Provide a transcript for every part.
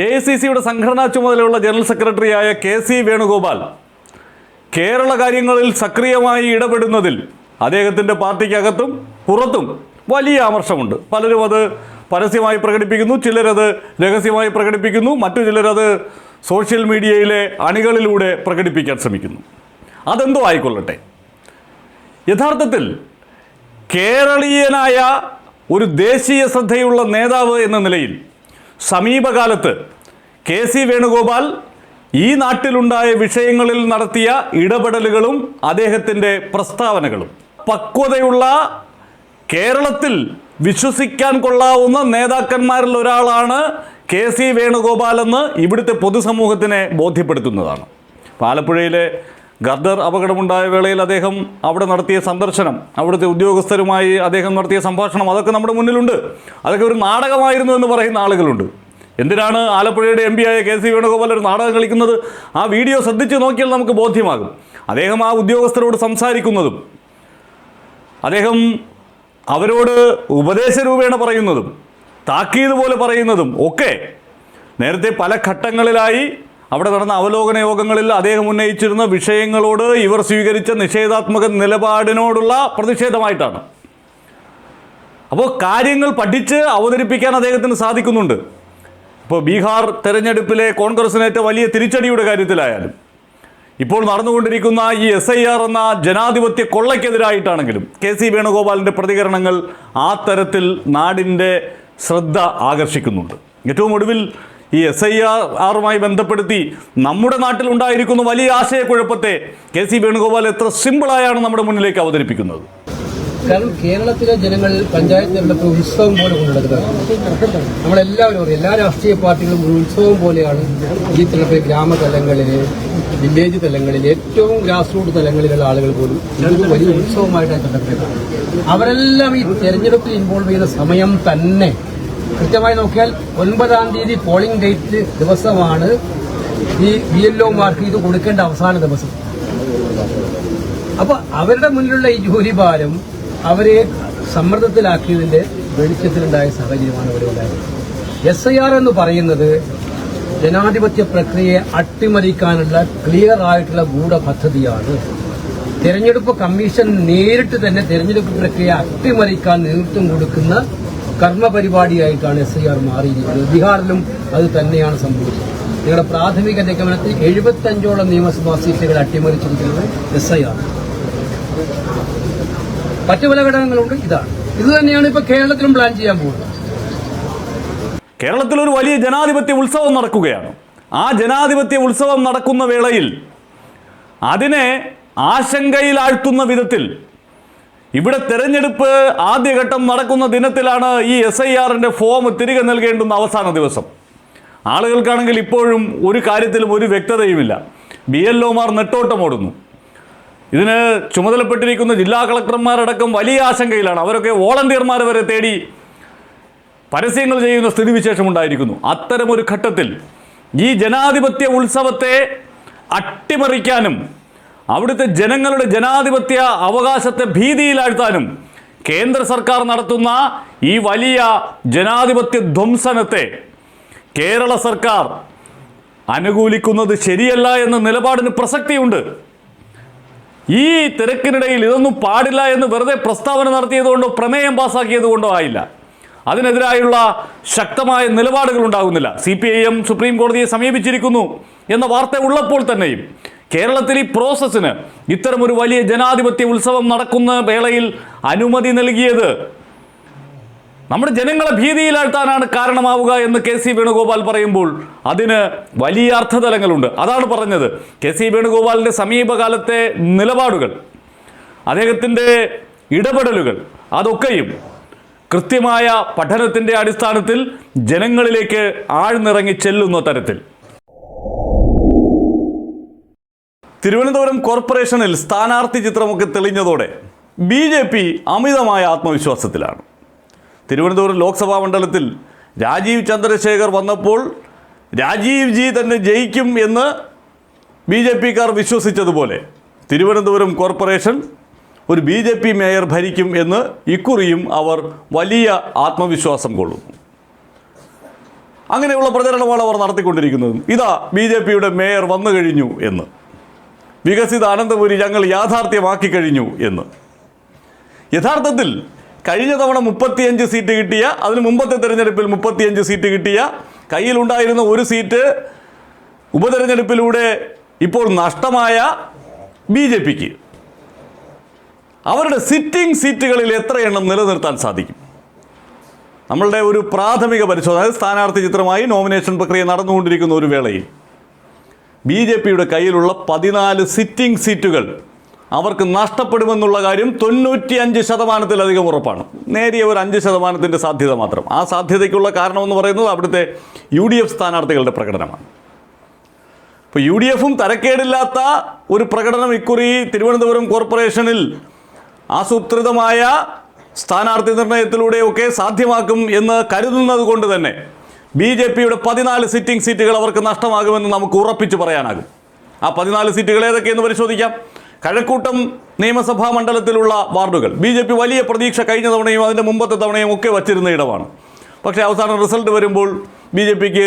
AICCയുടെ സംഘടനാ ചുമതലയുള്ള ജനറൽ സെക്രട്ടറിയായ KC വേണുഗോപാൽ കേരള കാര്യങ്ങളിൽ സക്രിയമായി ഇടപെടുന്നതിൽ അദ്ദേഹത്തിൻ്റെ പാർട്ടിക്കകത്തും പുറത്തും വലിയ ആമർശമുണ്ട്. പലരും അത് പരസ്യമായി പ്രകടിപ്പിക്കുന്നു, ചിലരത് രഹസ്യമായി പ്രകടിപ്പിക്കുന്നു, മറ്റു ചിലരത് സോഷ്യൽ മീഡിയയിലെ അണികളിലൂടെ പ്രകടിപ്പിക്കാൻ ശ്രമിക്കുന്നു. അതെന്തോ ആയിക്കൊള്ളട്ടെ, യഥാർത്ഥത്തിൽ കേരളീയനായ ഒരു ദേശീയ ശ്രദ്ധയുള്ള നേതാവ് എന്ന നിലയിൽ സമീപകാലത്ത് KC വേണുഗോപാൽ ഈ നാട്ടിലുണ്ടായ വിഷയങ്ങളിൽ നടത്തിയ ഇടപെടലുകളും അദ്ദേഹത്തിൻ്റെ പ്രസ്താവനകളും പക്വതയുള്ള കേരളത്തിൽ വിശ്വസിക്കാൻ കൊള്ളാവുന്ന നേതാക്കന്മാരിൽ ഒരാളാണ് KC വേണുഗോപാൽ എന്ന് ഇവിടുത്തെ പൊതുസമൂഹത്തിനെ ബോധ്യപ്പെടുത്തുന്നതാണ്. ആലപ്പുഴയിലെ ഗർദർ അപകടമുണ്ടായ വേളയിൽ അദ്ദേഹം അവിടെ നടത്തിയ സന്ദർശനം, അവിടുത്തെ ഉദ്യോഗസ്ഥരുമായി അദ്ദേഹം നടത്തിയ സംഭാഷണം, അതൊക്കെ നമ്മുടെ മുന്നിലുണ്ട്. അതൊക്കെ ഒരു നാടകമായിരുന്നു എന്ന് പറയുന്ന ആളുകളുണ്ട്. എന്തിനാണ് ആലപ്പുഴയുടെ MP ആയ KC വേണുഗോപാൽ ഒരു നാടകം കളിക്കുന്നത്? ആ വീഡിയോ ശ്രദ്ധിച്ച് നോക്കിയാൽ നമുക്ക് ബോധ്യമാകും. അദ്ദേഹം ആ ഉദ്യോഗസ്ഥരോട് സംസാരിക്കുന്നതും അദ്ദേഹം അവരോട് ഉപദേശരൂപേണ പറയുന്നതും താക്കീത് പോലെ പറയുന്നതും ഒക്കെ നേരത്തെ പല ഘട്ടങ്ങളിലായി അവിടെ നടന്ന അവലോകന യോഗങ്ങളിൽ അദ്ദേഹം ഉന്നയിച്ചിരുന്ന വിഷയങ്ങളോട് ഇവർ സ്വീകരിച്ച നിഷേധാത്മക നിലപാടിനോടുള്ള പ്രതിഷേധമായിട്ടാണ്. അപ്പോൾ കാര്യങ്ങൾ പഠിച്ച് അവതരിപ്പിക്കാൻ അദ്ദേഹത്തിന് സാധിക്കുന്നുണ്ട്. ഇപ്പോൾ ബീഹാർ തെരഞ്ഞെടുപ്പിലെ കോൺഗ്രസിനേറ്റ വലിയ തിരിച്ചടിയുടെ കാര്യത്തിലായാലും ഇപ്പോൾ നടന്നുകൊണ്ടിരിക്കുന്ന ഈ SIR എന്ന ജനാധിപത്യ കൊള്ളയ്ക്കെതിരായിട്ടാണെങ്കിലും KC വേണുഗോപാലിൻ്റെ പ്രതികരണങ്ങൾ ആ തരത്തിൽ നാടിൻ്റെ ശ്രദ്ധ ആകർഷിക്കുന്നുണ്ട്. ഏറ്റവും ഒടുവിൽ ഈ SIR ബന്ധപ്പെടുത്തി നമ്മുടെ നാട്ടിലുണ്ടായിരിക്കുന്ന വലിയ ആശയക്കുഴപ്പത്തെ KC വേണുഗോപാൽ എത്ര സിമ്പിളായാണ് നമ്മുടെ മുന്നിലേക്ക് അവതരിപ്പിക്കുന്നത്. കാരണം കേരളത്തിലെ ജനങ്ങൾ പഞ്ചായത്ത് തെരഞ്ഞെടുപ്പ് ഉത്സവം പോലെ കൊണ്ടുനടക്കുന്നത് നമ്മളെല്ലാവരും അറിയാം. എല്ലാ രാഷ്ട്രീയ പാർട്ടികളും ഒരു ഉത്സവം പോലെയാണ് ഈ തെരഞ്ഞെടുപ്പ്. ഗ്രാമതലങ്ങളിൽ, വില്ലേജ് തലങ്ങളിൽ, ഏറ്റവും ഗ്രാസ് റൂട്ട് തലങ്ങളിലുള്ള ആളുകൾ പോലും ഇതൊരു വലിയ ഉത്സവമായിട്ടാണ് കണ്ടെത്തുന്നത്. അവരെല്ലാം ഈ തെരഞ്ഞെടുപ്പിൽ ഇൻവോൾവ് ചെയ്യുന്ന സമയം തന്നെ കൃത്യമായി നോക്കിയാൽ 9-ാം തീയതി പോളിംഗ് ഡേറ്റ് ദിവസമാണ് ഈ VLOമാർക്ക് ഇത് കൊടുക്കേണ്ട അവസാന ദിവസം. അപ്പൊ അവരുടെ മുന്നിലുള്ള ഈ ജോലിഭാരം അവരെ സമ്മർദ്ദത്തിലാക്കിയതിന്റെ വെളിച്ചത്തിലുണ്ടായ സാഹചര്യമാണ് ഇവിടെ ഉണ്ടായത്. SIR എന്ന് പറയുന്നത് ജനാധിപത്യ പ്രക്രിയയെ അട്ടിമറിക്കാനുള്ള ക്ലിയർ ആയിട്ടുള്ള ഗൂഢപദ്ധതിയാണ്. തെരഞ്ഞെടുപ്പ് കമ്മീഷൻ നേരിട്ട് തന്നെ തെരഞ്ഞെടുപ്പ് പ്രക്രിയ അട്ടിമറിക്കാൻ നേതൃത്വം കൊടുക്കുന്ന കർമ്മപരിപാടിയായിട്ടാണ് SIR മാറിയിരിക്കുന്നത്. ബീഹാറിലും അത് തന്നെയാണ് സംഭവിച്ചത്. നിങ്ങളുടെ പ്രാഥമിക നിഗമനത്തിൽ 75ഓളം നിയമസഭാ സീറ്റുകൾ അട്ടിമറിച്ചിരിക്കുന്നത് SIR. മറ്റു പല ഘടകങ്ങളുണ്ട്. ഇത് തന്നെയാണ് ഇപ്പൊ കേരളത്തിലും പ്ലാൻ ചെയ്യാൻ പോകുന്നത്. കേരളത്തിലൊരു വലിയ ജനാധിപത്യ ഉത്സവം നടക്കുകയാണ്. ആ ജനാധിപത്യ ഉത്സവം നടക്കുന്ന വേളയിൽ അതിനെ ആശങ്കയിലാഴ്ത്തുന്ന വിധത്തിൽ ഇവിടെ തെരഞ്ഞെടുപ്പ് ആദ്യഘട്ടം നടക്കുന്ന ദിനത്തിലാണ് ഈ SIRന്റെ ഫോം തിരികെ നൽകേണ്ടുന്ന അവസാന ദിവസം. ആളുകൾക്കാണെങ്കിൽ ഇപ്പോഴും ഒരു കാര്യത്തിലും ഒരു വ്യക്തതയുമില്ല. BLOമാർ നെട്ടോട്ടമോടുന്നു. ഇതിന് ചുമതലപ്പെട്ടിരിക്കുന്ന ജില്ലാ കളക്ടർമാരടക്കം വലിയ ആശങ്കയിലാണ്. അവരൊക്കെ വോളണ്ടിയർമാരെ വരെ തേടി പരസ്യങ്ങൾ ചെയ്യുന്ന സ്ഥിതിവിശേഷമുണ്ടായിരിക്കുന്നു. അത്തരമൊരു ഘട്ടത്തിൽ ഈ ജനാധിപത്യ ഉത്സവത്തെ അട്ടിമറിക്കാനും അവിടുത്തെ ജനങ്ങളുടെ ജനാധിപത്യ അവകാശത്തെ ഭീതിയിലാഴ്ത്താനും കേന്ദ്ര സർക്കാർ നടത്തുന്ന ഈ വലിയ ജനാധിപത്യ ധ്വംസനത്തെ കേരള സർക്കാർ അനുകൂലിക്കുന്നത് ശരിയല്ല എന്ന നിലപാടിന് പ്രസക്തിയുണ്ട്. ഈ തിരക്കിനിടയിൽ ഇതൊന്നും പാടില്ല എന്ന് വെറുതെ പ്രസ്താവന നടത്തിയതുകൊണ്ടോ പ്രമേയം പാസ്സാക്കിയതുകൊണ്ടോ ആയില്ല. അതിനെതിരായുള്ള ശക്തമായ നിലപാടുകൾ ഉണ്ടാകുന്നില്ല. CPIM സുപ്രീം കോടതിയെ സമീപിച്ചിരിക്കുന്നു എന്ന വാർത്ത ഉള്ളപ്പോൾ തന്നെയും കേരളത്തിൽ ഈ പ്രോസസ്സിന് ഇത്തരമൊരു വലിയ ജനാധിപത്യ ഉത്സവം നടക്കുന്ന വേളയിൽ അനുമതി നൽകിയത് നമ്മുടെ ജനങ്ങളെ ഭീതിയിലാഴ്ത്താനാണ് കാരണമാവുക എന്ന് KC വേണുഗോപാൽ പറയുമ്പോൾ അതിന് വലിയ അർത്ഥതലങ്ങളുണ്ട്. അതാണ് പറഞ്ഞത്. KC വേണുഗോപാലിൻ്റെ സമീപകാലത്തെ നിലപാടുകൾ, അദ്ദേഹത്തിൻ്റെ ഇടപെടലുകൾ, അതൊക്കെയും കൃത്യമായ പഠനത്തിൻ്റെ അടിസ്ഥാനത്തിൽ ജനങ്ങളിലേക്ക് ആഴ്ന്നിറങ്ങി ചെല്ലുന്ന തരത്തിൽ. തിരുവനന്തപുരം കോർപ്പറേഷനിൽ സ്ഥാനാർത്ഥി ചിത്രമൊക്കെ തെളിഞ്ഞതോടെ BJP അമിതമായ ആത്മവിശ്വാസത്തിലാണ്. തിരുവനന്തപുരം ലോക്സഭാ മണ്ഡലത്തിൽ രാജീവ് ചന്ദ്രശേഖർ വന്നപ്പോൾ രാജീവ് ജി തന്നെ ജയിക്കും എന്ന് BJPക്കാർ വിശ്വസിച്ചതുപോലെ തിരുവനന്തപുരം കോർപ്പറേഷൻ ഒരു BJP മേയർ ഭരിക്കും എന്ന് ഇക്കുറിയും അവർ വലിയ ആത്മവിശ്വാസം കൊള്ളുന്നു. അങ്ങനെയുള്ള പ്രചരണമാണ് അവർ നടത്തിക്കൊണ്ടിരിക്കുന്നത്. ഇതാ BJPയുടെ മേയർ വന്നു കഴിഞ്ഞു എന്ന്, വികസിത അനന്തപുരി ഞങ്ങൾ യാഥാർത്ഥ്യമാക്കി കഴിഞ്ഞു എന്ന്. യഥാർത്ഥത്തിൽ കഴിഞ്ഞ തവണ 35 സീറ്റ് കിട്ടിയ, അതിന് മുമ്പത്തെ തെരഞ്ഞെടുപ്പിൽ 35 സീറ്റ് കിട്ടിയ, കയ്യിലുണ്ടായിരുന്ന ഒരു സീറ്റ് ഉപതെരഞ്ഞെടുപ്പിലൂടെ ഇപ്പോൾ നഷ്ടമായ BJPക്ക് അവരുടെ സിറ്റിംഗ് സീറ്റുകളിൽ എത്ര എണ്ണം നിലനിർത്താൻ സാധിക്കും? നമ്മളുടെ ഒരു പ്രാഥമിക പരിശോധന, സ്ഥാനാർത്ഥി ചിത്രമായി നോമിനേഷൻ പ്രക്രിയ നടന്നുകൊണ്ടിരിക്കുന്ന ഒരു വേളയിൽ BJPയുടെ കയ്യിലുള്ള 14 സിറ്റിംഗ് സീറ്റുകൾ അവർക്ക് നഷ്ടപ്പെടുമെന്നുള്ള കാര്യം 95% ഉറപ്പാണ്. നേരിയ ഒരു 5% സാധ്യത മാത്രം. ആ സാധ്യതയ്ക്കുള്ള കാരണമെന്ന് പറയുന്നത് അവിടുത്തെ UDF സ്ഥാനാർത്ഥികളുടെ പ്രകടനമാണ്. ഇപ്പോൾ UDFും തരക്കേടില്ലാത്ത ഒരു പ്രകടനം ഇക്കുറി തിരുവനന്തപുരം കോർപ്പറേഷനിൽ ആസൂത്രിതമായ സ്ഥാനാർത്ഥി നിർണയത്തിലൂടെയൊക്കെ സാധ്യമാക്കും എന്ന് കരുതുന്നത് കൊണ്ട് തന്നെ BJPയുടെ 14 സിറ്റിംഗ് സീറ്റുകൾ അവർക്ക് നഷ്ടമാകുമെന്ന് നമുക്ക് ഉറപ്പിച്ച് പറയാനാകും. ആ 14 സീറ്റുകൾ ഏതൊക്കെയെന്ന് പരിശോധിക്കാം. കഴക്കൂട്ടം നിയമസഭാ മണ്ഡലത്തിലുള്ള വാർഡുകൾ BJP വലിയ പ്രതീക്ഷ കഴിഞ്ഞ തവണയും അതിൻ്റെ മുമ്പത്തെ തവണയും ഒക്കെ വച്ചിരുന്ന ഇടമാണ്. പക്ഷേ അവസാനം റിസൾട്ട് വരുമ്പോൾ BJPക്ക്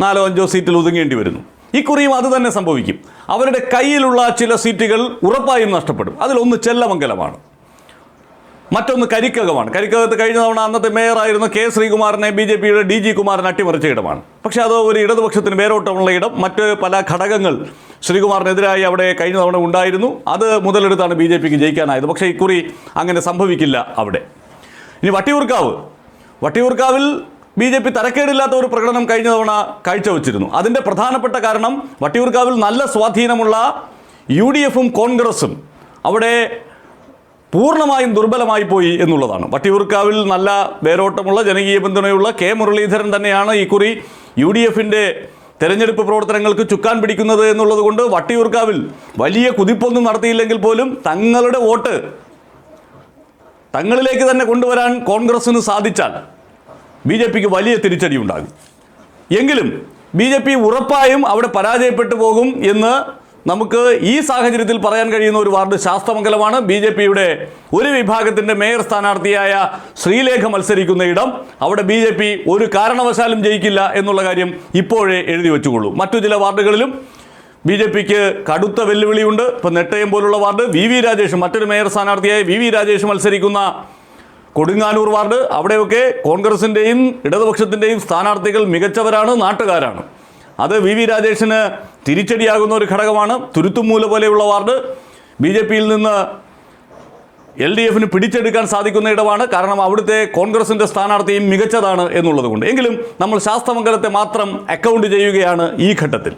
4-5 സീറ്റിൽ ഒതുങ്ങേണ്ടി വരുന്നു. ഇക്കുറിയും അത് തന്നെ സംഭവിക്കും. അവരുടെ കയ്യിലുള്ള ചില സീറ്റുകൾ ഉറപ്പായും നഷ്ടപ്പെടും. അതിലൊന്ന് ചെല്ലമംഗലമാണ്, മറ്റൊന്ന് കരിക്കകമാണ്. കരിക്കകത്ത് കഴിഞ്ഞ തവണ അന്നത്തെ മേയറായിരുന്ന K. ശ്രീകുമാറിനെ BJPയുടെ DG കുമാരൻ അട്ടിമറിച്ച ഇടമാണ്. പക്ഷേ അത് ഒരു ഇടതുപക്ഷത്തിന് വേരോട്ടമുള്ള ഇടം. മറ്റ് പല ഘടകങ്ങൾ ശ്രീകുമാറിനെതിരായി അവിടെ കഴിഞ്ഞ തവണ ഉണ്ടായിരുന്നു. അത് മുതലെടുത്താണ് BJPക്ക് ജയിക്കാനായത്. പക്ഷേ ഇക്കുറി അങ്ങനെ സംഭവിക്കില്ല അവിടെ. ഇനി വട്ടിയൂർക്കാവിൽ BJP തരക്കേടില്ലാത്ത ഒരു പ്രകടനം കഴിഞ്ഞ തവണ കാഴ്ചവെച്ചിരുന്നു. അതിൻ്റെ പ്രധാനപ്പെട്ട കാരണം വട്ടിയൂർക്കാവിൽ നല്ല സ്വാധീനമുള്ള UDFും കോൺഗ്രസും അവിടെ പൂർണ്ണമായും ദുർബലമായി പോയി എന്നുള്ളതാണ്. വട്ടിയൂർക്കാവിൽ നല്ല വേരോട്ടമുള്ള ജനകീയ പിന്തുണയുള്ള K. മുരളീധരൻ തന്നെയാണ് ഇക്കുറി UDFിൻ്റെ തെരഞ്ഞെടുപ്പ് പ്രവർത്തനങ്ങൾക്ക് ചുക്കാൻ പിടിക്കുന്നത് എന്നുള്ളത് കൊണ്ട് വട്ടിയൂർക്കാവിൽ വലിയ കുതിപ്പൊന്നും നടത്തിയില്ലെങ്കിൽ പോലും തങ്ങളുടെ വോട്ട് തങ്ങളിലേക്ക് തന്നെ കൊണ്ടുവരാൻ കോൺഗ്രസിന് സാധിച്ചാൽ BJPക്ക് വലിയ തിരിച്ചടി ഉണ്ടാകും. എങ്കിലും BJP ഉറപ്പായും അവിടെ പരാജയപ്പെട്ടു പോകും എന്ന് നമുക്ക് ഈ സാഹചര്യത്തിൽ പറയാൻ കഴിയുന്ന ഒരു വാർഡ് ശാസ്തമംഗലമാണ്. BJPയുടെ ഒരു വിഭാഗത്തിൻ്റെ മേയർ സ്ഥാനാർത്ഥിയായ ശ്രീലേഖ മത്സരിക്കുന്ന ഇടം. അവിടെ BJP ഒരു കാരണവശാലും ജയിക്കില്ല എന്നുള്ള കാര്യം ഇപ്പോഴേ എഴുതി വെച്ചുകൊള്ളൂ. മറ്റു ചില വാർഡുകളിലും BJPക്ക് കടുത്ത വെല്ലുവിളിയുണ്ട്. ഇപ്പോൾ നെട്ടയം പോലുള്ള വാർഡ് VV രാജേഷ്, മറ്റൊരു മേയർ സ്ഥാനാർത്ഥിയായ VV രാജേഷ് മത്സരിക്കുന്ന കൊടുങ്ങാനൂർ വാർഡ്, അവിടെയൊക്കെ കോൺഗ്രസിൻ്റെയും ഇടതുപക്ഷത്തിൻ്റെയും സ്ഥാനാർത്ഥികൾ മികച്ചവരാണ്, നാട്ടുകാരാണ്. അത് VV രാജേഷിന് തിരിച്ചടിയാകുന്ന ഒരു ഘടകമാണ്. തുരുത്തുമൂല പോലെയുള്ള വാർഡ് BJPയിൽ നിന്ന് LDFന് പിടിച്ചെടുക്കാൻ സാധിക്കുന്ന ഇടമാണ്. കാരണം അവിടുത്തെ കോൺഗ്രസിൻ്റെ സ്ഥാനാർത്ഥിയും മികച്ചതാണ് എന്നുള്ളത് കൊണ്ട്. എങ്കിലും നമ്മൾ ശാസ്തമംഗലത്തെ മാത്രം അക്കൗണ്ട് ചെയ്യുകയാണ് ഈ ഘട്ടത്തിൽ.